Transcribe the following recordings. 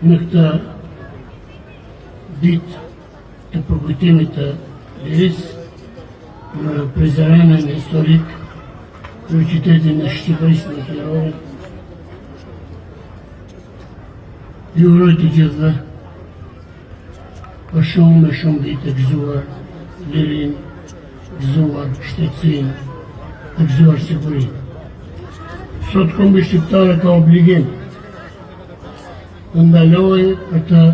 në këtë ditë të përkujtimit të lirisë në Prizrenën historik në qytetin e Shqipërisë në Tiranë. Ju uroj të gjithëve për shumë vite gëzuar lirinë, gëzuar shtetësinë, të gëzuar sigurinë. Sot kombi shqiptare ka obligim të ndalojë për të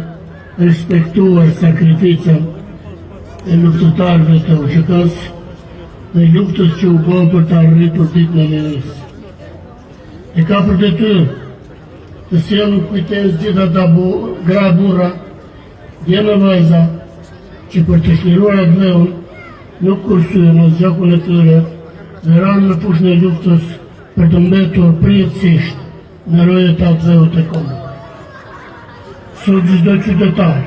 respektuar sakrificën e luftëtarëve të UÇK-s dhe luftës që u bë për të arritur ditën e lirisë. E ka për detyrë të sjellë kujtesë gjithë ata gra burra, djemë vajza, që për të çliruar atë dheun nuk kursyen as gjakun e tyre dhe ranë në fushën e luftës për të mbetur përjetësisht në rojet të atë dheut e kombit. Sot çdo qytetar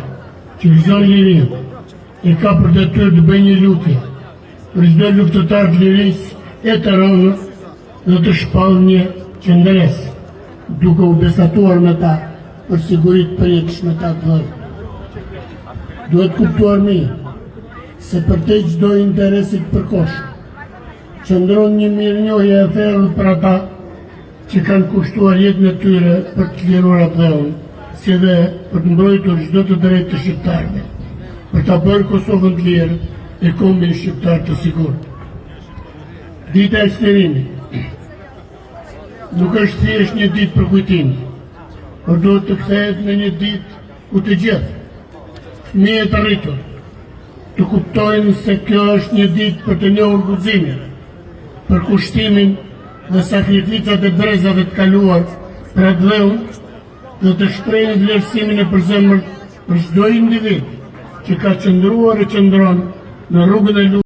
që gëzon lirinë e ka për detyrë të bëjë një lutje për çdo luftëtar të lirisë e të rënës dhe të shpallë një qendresë, duke u besatuar me ta për siguritë përjetshme të atë dheut. Duhet kuptuar mirë se përtej çdo interesit përkohshëm qëndron një mirënjohje e thellë për ata që kanë kushtuar jetën e tyre për të liruar atë dheun, si dhe për të mbrojtur çdo të drejtë të shqiptarëve, për ta bërë Kosovën të lirë e kombin shqiptar të sigurt. Dita e shterimit nuk është thjesht një ditë përkujtimi, por duhet të kthehet në një ditë ku të gjithë fëmijët të rritur të kuptojnë se kjo është një ditë për të njohur guximin, për kushtimin dhe sakrificat e brezave të kaluar për atë dheun dhe të shprehin vlerësimin e përzemërt për çdo individ që ka qëndruar e qëndron në rrugën e